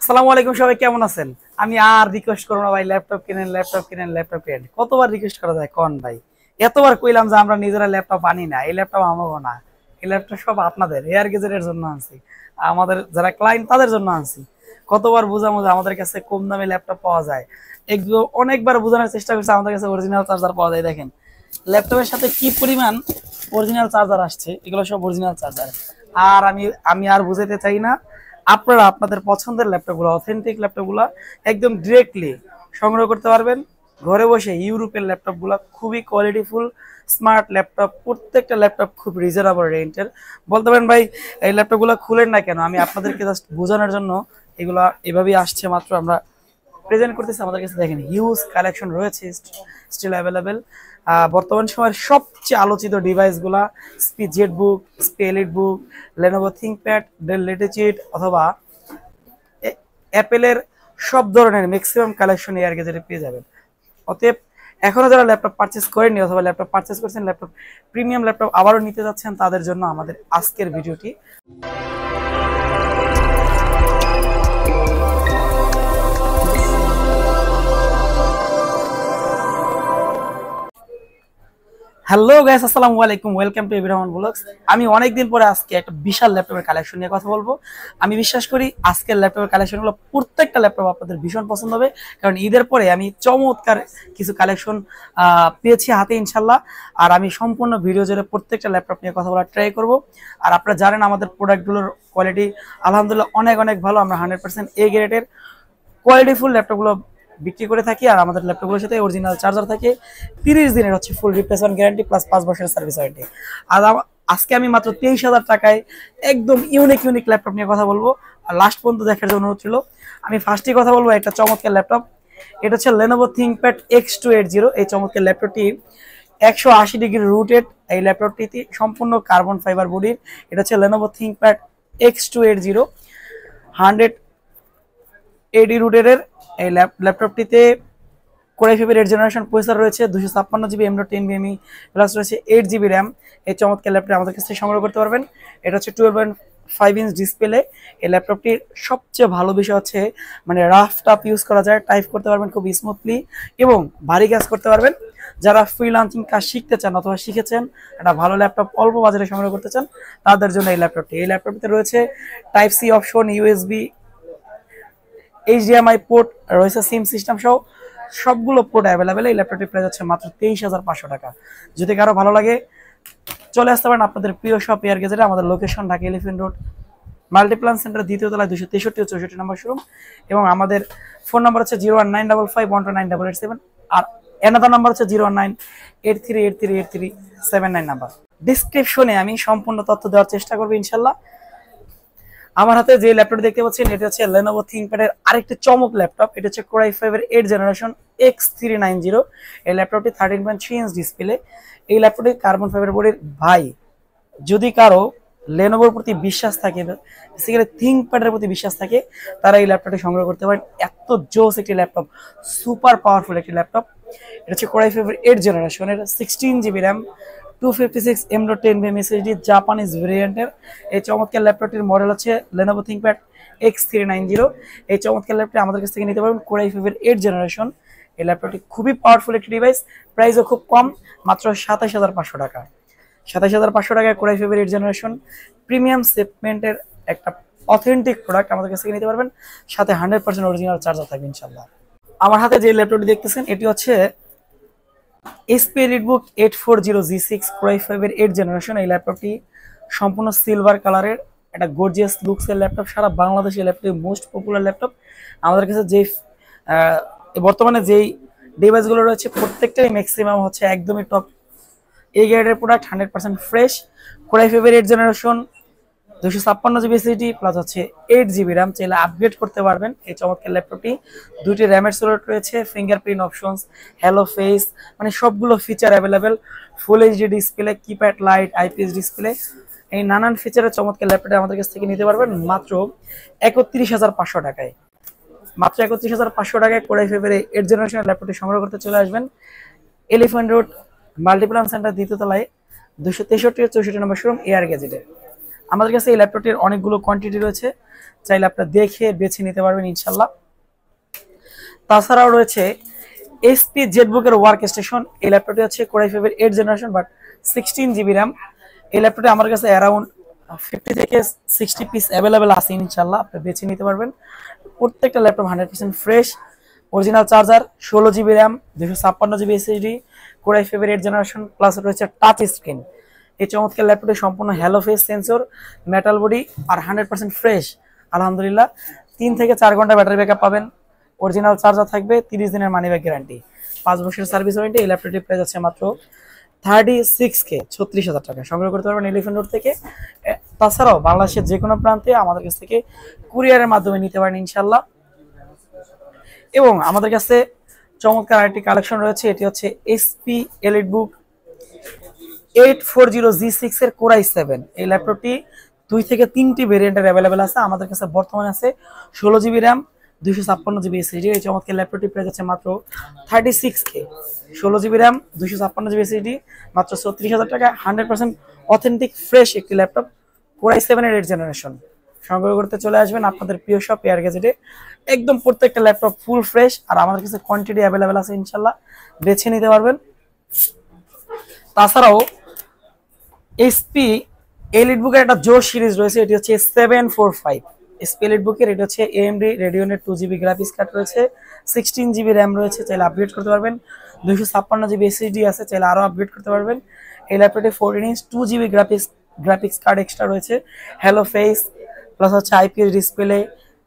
আসসালামু আলাইকুম, সবাই কেমন আছেন? আমি আর রিকোয়েস্ট করবো না ভাই, ল্যাপটপ কিনেন, ল্যাপটপ কিনেন, ল্যাপটপ কিনেন। কতবার রিকোয়েস্ট করা যায় কোন ভাই? এতবার কইলাম যে আমরা নিজেরা ল্যাপটপ আনি না, এই ল্যাপটপ আমারও না, এই ল্যাপটপ সব আপনাদের এয়ার গেজেটের জন্য আনছি, আমাদের যারা ক্লায়েন্ট তাদের জন্য আনছি। কতবার বোঝামো যে আমাদের কাছে কম দামে ল্যাপটপ পাওয়া যায়, এগুলো অনেকবার বোঝানোর চেষ্টা করছে। আমাদের কাছে অরিজিনাল চার্জার পাওয়া যায়, দেখেন ল্যাপটপের সাথে কি পরিমাণ অরিজিনাল চার্জার আসছে, এগুলো সব অরিজিনাল চার্জার। আর আমি আমি আর বুঝাতে চাই না, আপনারা আপনাদের পছন্দের ল্যাপটপগুলো, অথেন্টিক ল্যাপটপগুলো একদম ডিরেক্টলি সংগ্রহ করতে পারবেন ঘরে বসে। ইউরোপের ল্যাপটপগুলো খুবই কোয়ালিটিফুল স্মার্ট ল্যাপটপ, প্রত্যেকটা ল্যাপটপ খুব রিজনেবল রেঞ্জের। বলতে পারেন ভাই এই ল্যাপটপগুলো খুলেন না কেন, আমি আপনাদেরকে জাস্ট বোঝানোর জন্য এগুলা এভাবেই আসছে, মাত্র আমরা প্রেজেন্ট করতেছি। আমাদের কাছে দেখেন হিউজ কালেকশন রয়েছে, স্টিল অ্যাভেলেবেল। বর্তমান সময়ের সবচেয়ে আলোচিত ডিভাইসগুলা স্পি জেটবুক, স্পি এলিট বুক, লেনোভো থিংকপ্যাড, ডেল লেটিচিউড অথবা অ্যাপেলের সব ধরনের ম্যাক্সিমাম কালেকশন এয়ার গেজেটে পেয়ে যাবেন। অতএব এখনো যারা ল্যাপটপ পারচেস করেননি অথবা ল্যাপটপ পারচেস করছেন, ল্যাপটপ প্রিমিয়াম ল্যাপটপ আবারও নিতে যাচ্ছেন, তাদের জন্য আমাদের আজকের ভিডিওটি। হ্যালো গাইস, আসসালামু আলাইকুম, ওয়েলকাম টু এভরিওয়ান ব্লগস। আমি অনেকদিন পরে আজকে একটা বিশাল ল্যাপটপের কালেকশন নিয়ে কথা বলবো। আমি বিশ্বাস করি আজকের ল্যাপটপের কালেকশনগুলো প্রত্যেকটা ল্যাপটপ আপনাদের ভীষণ পছন্দ হবে, কারণ ঈদের পরে আমি চমৎকার কিছু কালেকশন পেয়েছি হাতে ইনশাল্লাহ। আর আমি সম্পূর্ণ ভিডিও জুড়ে প্রত্যেকটা ল্যাপটপ নিয়ে কথা বলার ট্রাই করব। আর আপনারা জানেন আমাদের প্রোডাক্টগুলোর কোয়ালিটি আলহামদুলিল্লাহ অনেক অনেক ভালো। আমরা 100% এ গ্রেডের কোয়ালিটিফুল ল্যাপটপগুলো বিক্রি করে থাকি। আর আমাদের ল্যাপটপগুলোর সাথে অরিজিনাল চার্জার থাকে, 30 দিনের হচ্ছে ফুল রিপ্লেসমেন্ট গ্যারান্টি প্লাস 5 বছরের সার্ভিস ওয়ারেন্টি। আর আজকে আমি মাত্র 23,000 টাকায় একদম ইউনিক ল্যাপটপ নিয়ে কথা বলবো। আর লাস্ট পর্যন্ত দেখার জন্য অনুরোধ ছিল। আমি ফার্স্টেই কথা বলবো একটা চমৎকার ল্যাপটপ, এটা হচ্ছে লেনোভো থিংকপ্যাড X280। এই চমৎকার ল্যাপটপটি 180 ডিগ্রি রুটেড। এই ল্যাপটপটিতে সম্পূর্ণ কার্বন ফাইবার বডির। এটা হচ্ছে লেনোভো থিংকপ্যাড X280 180 রুটের। এই ল্যাপটপটিতে কোরাই ফাইভের 8 জেনারেশন প্রসেসর রয়েছে, 256 জিবি M.2 প্লাস রয়েছে 8 জিবি র্যাম। এই চমৎকার ল্যাপটপ আমাদের কাছ থেকে সংগ্রহ করতে পারবেন। এটা হচ্ছে 12.5 ইঞ্চ ডিসপ্লে। এই ল্যাপটপটির সবচেয়ে ভালো বিষয় হচ্ছে মানে রাফ টাফ ইউজ করা যায়, টাইপ করতে পারবেন খুব স্মুথলি এবং ভারী কাজ করতে পারবেন। যারা ফ্রিল্যান্সিং কাজ শিখতে চান অথবা শিখেছেন, একটা ভালো ল্যাপটপ অল্প বাজারে সংগ্রহ করতে চান, তাদের জন্য এই ল্যাপটপটি। এই ল্যাপটপটিতে রয়েছে type C option, USB, HDMI port রয়েছে, সিম সিস্টেম সহ সবগুলো পোর্ট অ্যাভেলেবেল। এই ল্যাপটপটি প্রাইস হচ্ছে মাত্র 23,500 টাকা। যদি কারো ভালো লাগে চলে আসতে পারেন আপনাদের প্রিয় শপ এয়ার গেজেটে। আমাদের location Dhaka elephant road, Multiplan centre, দ্বিতীয় তলায়, 263 ও 64 নম্বর শোরুম। এবং আমাদের ফোন নাম্বার হচ্ছে 01955129887। আর এনাদার নাম্বার হচ্ছে 01983838379 নাম্বার। ডিসক্রিপশনে আমি সম্পূর্ণ তথ্য দেওয়ার চেষ্টা করবো ইনশাল্লাহ। আমার হাতে যে ল্যাপটপ দেখতে পাচ্ছেন এটা হচ্ছে লেনোভো থিংকপ্যাডের আরেকটি চমক ল্যাপটপ। এটা হচ্ছে কোরাই ফাইভের 8 জেনারেশন X390। এই ল্যাপটপটি 13.3 ইঞ্চ ডিসপ্লে। এই ল্যাপটপটি কার্বন ফাইবার বডির। ভাই যদি কারো লেনোভোর প্রতি বিশ্বাস থাকে, বেসিক্যালি থিংকপ্যাডের প্রতি বিশ্বাস থাকে, তারা এই ল্যাপটপটি সংগ্রহ করতে পারেন। এত জোস একটি ল্যাপটপ, সুপার পাওয়ারফুল একটি ল্যাপটপ। এটা হচ্ছে কোরাই ফাইভের 8 জেনারেশন, এটা 16 GB RAM, 256 M.2 SSD Japanese ভেরিয়েন্টের। এই চমৎকার ল্যাপটপটির মডেল হচ্ছে লেনোভো থিংকপ্যাড X390। এই চমৎকার ল্যাপটপটি আমাদের কাছ থেকে নিতে পারবেন কোরাই ফাইভের 8 জেনারেশন। এই ল্যাপটপটি খুবই পাওয়ারফুল একটি ডিভাইস, প্রাইসও খুব কম, মাত্র 27,500 টাকা। 27,500 টাকায় কোরাই ফাইভের 8 জেনারেশন প্রিমিয়াম সেগমেন্টের একটা অথেন্টিক প্রোডাক্ট আমাদের কাছ থেকে নিতে পারবেন, সাথে 100% অরিজিনাল চার্জার থাকবে ইনশাল্লাহ। আমার হাতে যে ল্যাপটপটি দেখতেছেন এটি হচ্ছে HP EliteBook 840G6 কোরাই ফাইভের 8 জেনারেশন। এই ল্যাপটপটি সম্পূর্ণ সিলভার কালারের, একটা গর্জিয়াস লুকসের ল্যাপটপ। সারা বাংলাদেশে এই ল্যাপটপটি মোস্ট পপুলার ল্যাপটপ। আমাদের কাছে যেই বর্তমানে যেই ডিভাইসগুলো রয়েছে প্রত্যেকটাই ম্যাক্সিমাম হচ্ছে একদমই টপ এ গ্রেডের প্রোডাক্ট, 100% ফ্রেশ। কোরাই ফাইভের 8 জেনারেশন, 256 জিবি এসএসডি প্লাস হচ্ছে 8 জিবি র্যাম। চাইলে আপগ্রেড করতে পারবেন এই চমৎকার ল্যাপটপটি। দুটি র্যামের স্লট রয়েছে, ফিঙ্গারপ্রিন্ট অপশনস, হ্যালো ফেস, মানে সবগুলো feature available. Full HD display, keypad light, IPS display, এই নানান ফিচারের চমৎকার ল্যাপটপটি আমাদের কাছ থেকে নিতে পারবেন মাত্র 31,500 টাকায়। মাত্র 31,500 টাকায় কোরাই ফাইভের 8 জেনারেশনের ল্যাপটপটি সংগ্রহ করতে চলে আসবেন এলিফ্যান্ট রোড, মাল্টিপ্লান সেন্টার, দ্বিতীয় তলায়, 263 ও 64 নম্বর শোরুম এয়ার গেজেটে। আমাদের কাছে এই ল্যাপটপটির অনেকগুলো কোয়ান্টিটি রয়েছে। চাইলে আপনারা দেখে বেছে নিতে পারবেন ইনশাল্লাহ। তাছাড়াও রয়েছে এসপি জেটবুকের ওয়ার্ক স্টেশন। এই ল্যাপটপটি হচ্ছে কোরাই ফাইভের 8 জেনারেশন বাট 16 GB র্যাম। এই ল্যাপটপটি আমার কাছে অ্যারাউন্ড 50 থেকে 60 পিস অ্যাভেলেবেল আছে ইনশাল্লাহ, আপনি বেছে নিতে পারবেন। প্রত্যেকটা laptop 100% fresh, original charger, 16 GB RAM, 256 GB SSD, core i ফাইভের 8 জেনারেশন, প্লাস রয়েছে টাচ স্ক্রিন। এই চমৎকার ল্যাপটপটি সম্পূর্ণ hello face sensor, metal body আর 100% ফ্রেশ। আলহামদুলিল্লাহ 3 থেকে 4 ঘন্টা ব্যাটারি ব্যাকআপ পাবেন, অরিজিনাল চার্জার থাকবে, 30 দিনের মানি ব্যাক গ্যারান্টি, 5 বছরের সার্ভিস ওয়ারেন্টি। এই ল্যাপটপটি প্রাইস আছে মাত্র 36K, 36,000 টাকা। সংগ্রহ করতে পারবেন এলিফ্যান্ট রোড থেকে। তাছাড়াও বাংলাদেশের যে কোনো প্রান্তে আমাদের কাছ থেকে কুরিয়ারের মাধ্যমে নিতে পারেন ইনশাল্লাহ। এবং আমাদের কাছে চমৎকার আরেকটি কালেকশন রয়েছে, এটি হচ্ছে এসপি এলিটবুক 840G6 এর কোরাই 7। এই ল্যাপটপটি 2 থেকে 3টি ভেরিয়েন্টের অ্যাভেলেবেল আছে। আমাদের কাছে বর্তমানে আছে 16 GB র্যাম, 256 GB এসএসডি। এই চমৎকার ল্যাপটপটি প্রাইস আছে মাত্র 36K, 16 GB RAM, 256 GB SSD, মাত্র 36,000 টাকা। 100% অথেন্টিক ফ্রেশ একটি ল্যাপটপ, কোরাই 7 এর 8 জেনারেশন। সংগ্রহ করতে চলে আসবেন আপনাদের প্রিয় শপ এয়ার গ্যাজেটে। একদম প্রত্যেকটা ল্যাপটপ ফুল ফ্রেশ, আর আমাদের কাছে কোয়ান্টিটি অ্যাভেলেবেল আছে ইনশাল্লাহ, বেছে নিতে পারবেন। তাছাড়াও এসপি এলিটবুকের একটা জোর সিরিজ রয়েছে, এটি হচ্ছে 745। এসপি এলিটবুকের এটি হচ্ছে AMD রেডিয়নের 2GB গ্রাফিক্স কার্ড রয়েছে, 16 GB র্যাম রয়েছে, চাইলে আপগ্রেড করতে পারবেন। 256 GB এসএসডি আছে, চাইলে আরও আপগ্রেড করতে পারবেন। এই ল্যাপটপে 14 inch 2GB graphics card extra রয়েছে, হ্যালো ফেস প্লাস হচ্ছে IPS ডিসপ্লে,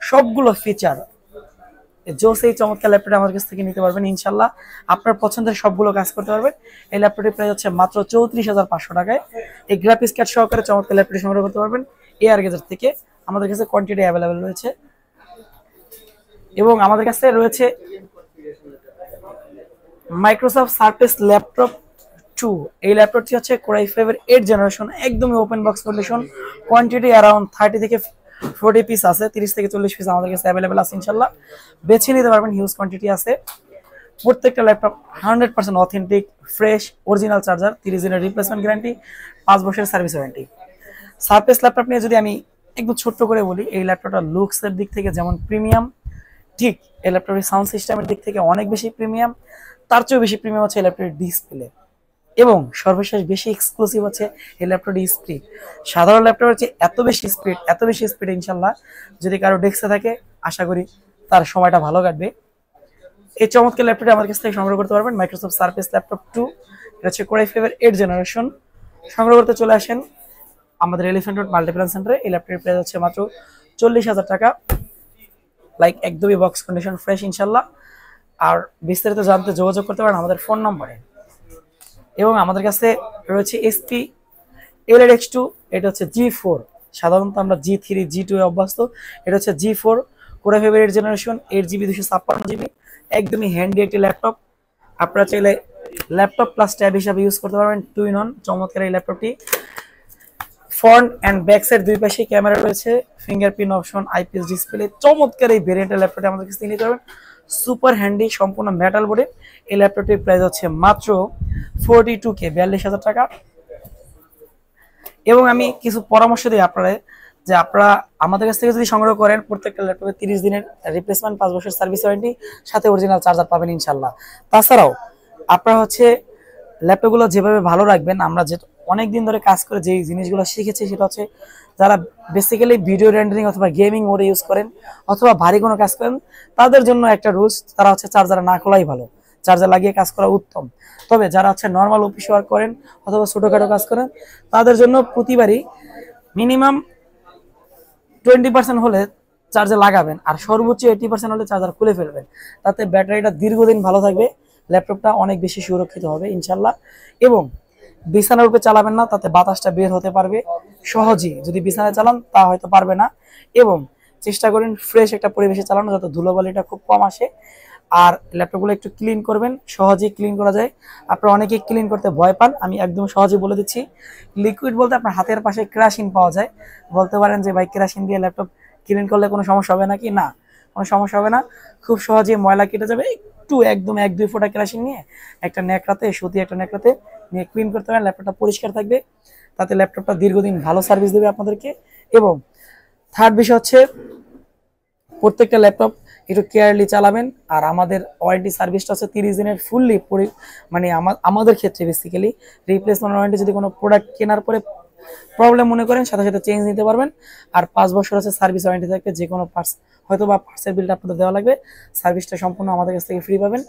সবগুলো ফিচার জোস। এই চমৎকার ল্যাপটপটা আমার কাছ থেকে নিতে পারবেন ইনশাল্লাহ, আপনার পছন্দের সবগুলো কাজ করতে পারবেন। এই ল্যাপটপটির প্রাইস হচ্ছে মাত্র 34,500 টাকায়। এই গ্রাফিক্স কার্ড সহকারে চমৎকার ল্যাপটপটি সংগ্রহ করতে পারবেন এয়ার গ্যাজেট থেকে। আমাদের কাছে কোয়ান্টিটি অ্যাভেলেবেল রয়েছে। এবং আমাদের কাছে রয়েছে মাইক্রোসফট সারফেস ল্যাপটপ 2। এই ল্যাপটপটি হচ্ছে কোরাই 5 এর 8 জেনারেশন, একদমই open box condition. Quantity around 30 থেকে 40 পিস আছে, 30 থেকে 40 পিস আমাদের কাছে অ্যাভেলেবেল আছে ইনশাল্লাহ, বেছে নিতে পারবেন। হিউজ কোয়ান্টিটি আছে। প্রত্যেকটা laptop 100% authentic fresh, original charger, 30 দিনের রিপ্লেসমেন্ট গ্যারান্টি, 5 বছরের সার্ভিস ওয়ারেন্টি। সারফেস ল্যাপটপ নিয়ে যদি আমি একদম ছোট্ট করে বলি, এই ল্যাপটপটা লুকসের দিক থেকে যেমন প্রিমিয়াম, ঠিক এই ল্যাপটপের সাউন্ড সিস্টেমের দিক থেকে অনেক বেশি প্রিমিয়াম। তার চেয়েও বেশি প্রিমিয়াম হচ্ছে এই ল্যাপটপের ডিসপ্লে, এবং সর্বশেষ বেশি এক্সক্লুসিভ হচ্ছে এই ল্যাপটপের স্পিড। সাধারণ ল্যাপটপের চেয়ে এত বেশি স্পিড ইনশাল্লাহ যদি কারো ডেস্কে থাকে, আশা করি তার সময়টা ভালো কাটবে। এই চমৎকার ল্যাপটপটি আমার কাছ থেকে সংগ্রহ করতে পারবেন, মাইক্রোসফট সারফেস ল্যাপটপ 2। এটা হচ্ছে কোরাই 5 এর 8 জেনারেশন। সংগ্রহ করতে চলে আসেন আমাদের এলিফ্যান্ট রোড মাল্টিপ্ল্যান সেন্টারে। এই ল্যাপটপের প্রাইস হচ্ছে মাত্র 40,000 টাকা, লাইক একদমই বক্স কন্ডিশন ফ্রেশ ইনশাল্লাহ। আর বিস্তারিত জানতে যোগাযোগ করতে পারেন আমাদের ফোন নম্বরে। এবং আমাদের কাছে রয়েছে এসপি LX2, এটা হচ্ছে G4। সাধারণত আমরা G3 G2 এ অভ্যস্ত, এটা হচ্ছে G4 কোরাই 5 এর 8 জেনারেশন, 8GB 256GB, একদমই হ্যান্ডি একটি ল্যাপটপ। আপনারা চাইলে ল্যাপটপ প্লাস ট্যাব হিসাবে ইউজ করতে পারবেন, 2 in 1। চমৎকার এই ল্যাপটপটি ফ্রন্ট অ্যান্ড ব্যাক সাইড দুই পাশে ক্যামেরা রয়েছে, ফিঙ্গারপ্রিন্ট অপশন, IPS ডিসপ্লে। চমৎকার এই ভেরিয়েন্টের ল্যাপটপটি আমাদের কাছে নিতে পারবেন, সুপার হ্যান্ডি, সম্পূর্ণ মেটাল বোর্ডে। এই ল্যাপটপটির প্রাইস হচ্ছে মাত্র 42K, 42,000 টাকা। এবং আমি কিছু পরামর্শ দিই আপনারা, যে আপনারা আমাদের কাছ থেকে যদি সংগ্রহ করেন, প্রত্যেকটা ল্যাপটপে 30 দিনের রিপ্লেসমেন্ট, 5 বছরের সার্ভিস ওয়ারেন্টি, সাথে অরিজিনাল চার্জার পাবেন ইনশাল্লাহ। তাছাড়াও আপনারা হচ্ছে ল্যাপটপগুলো যেভাবে ভালো রাখবেন, আমরা যে অনেকদিন ধরে কাজ করে যে জিনিসগুলো শিখেছি, সেটা হচ্ছে যারা বেসিক্যালি ভিডিও রেন্ডারিং অথবা গেমিং মোডে ইউজ করেন, অথবা ভারী কোনো কাজ করেন, তাদের জন্য একটা রুলস, তারা হচ্ছে চার্জার না খোলাই ভালো, চার্জার লাগিয়ে কাজ করা উত্তম। তবে যারা হচ্ছে নর্মাল অফিস ওয়ার্ক করেন অথবা ছোটোখাটো কাজ করেন, তাদের জন্য প্রতিবারই মিনিমাম 20% হলে চার্জার লাগাবেন, আর সর্বোচ্চ 80% হলে চার্জার খুলে ফেলবেন। তাতে ব্যাটারিটা দীর্ঘদিন ভালো থাকবে, ল্যাপটপটা অনেক বেশি সুরক্ষিত হবে ইনশাল্লাহ। এবং বিছানার উপরে চালাবেন না, তাতে বাতাসটা বের হতে পারবে সহজেই। যদি বিছানায় চালান তা হয়তো পারবে না। এবং চেষ্টা করেন ফ্রেশ একটা পরিবেশে চালানো, যাতে ধুলোবালিটা খুব কম আসে। আর ল্যাপটপগুলো একটু ক্লিন করবেন, সহজেই ক্লিন করা যায়। আপনারা অনেকেই ক্লিন করতে ভয় পান, আমি একদম সহজেই বলে দিচ্ছি। লিকুইড বলতে আপনার হাতের পাশে কেরাসিন পাওয়া যায়। বলতে পারেন যে ভাই কেরাসিন দিয়ে ল্যাপটপ ক্লিন করলে কোনো সমস্যা হবে নাকি? না, কোনো সমস্যা হবে না, খুব সহজেই ময়লা কেটে যাবে। একটু একদম 1-2 ফোঁটা কেরাসিন নিয়ে একটা ন্যাকড়াতে, সুতি একটা ন্যাকড়াতে নিয়ে ক্লিন করতে পারেন, ল্যাপটপটা পরিষ্কার থাকবে। তাতে ল্যাপটপটা দীর্ঘদিন ভালো সার্ভিস দেবে আপনাদেরকে। এবং থার্ড বিষয় হচ্ছে প্রত্যেকটা ল্যাপটপ একটু কেয়ারলি চালাবেন। আর আমাদের ওয়ারেন্টি সার্ভিসটা হচ্ছে 30 দিনের ফুললি, মানে আমাদের ক্ষেত্রে বেসিক্যালি রিপ্লেসমেন্ট ওয়ারেন্টি, যদি কোনো প্রোডাক্ট কেনার পরে প্রবলেম মনে করেন সাথে সাথে চেঞ্জ নিতে পারবেন। আর 5 বছর হচ্ছে সার্ভিস ওয়ারেন্টি থাকবে, যে কোনো পার্টস হয়তো বা পার্টসের বিলটা আপনাদের দেওয়া লাগবে, সার্ভিসটা সম্পূর্ণ আমাদের কাছ থেকে ফ্রি পাবেন।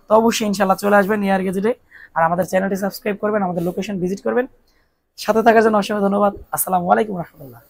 তো অবশ্যই ইনশাল্লাহ চলে আসবেন নিয়ার গেজেটে। আর আমাদের চ্যানেলটি সাবস্ক্রাইব করবেন, আমাদের লোকেশন ভিজিট করবেন। সাথে থাকার জন্য অসংখ্য ধন্যবাদ। আসসালামু আলাইকুম রহমতুল্লাহ।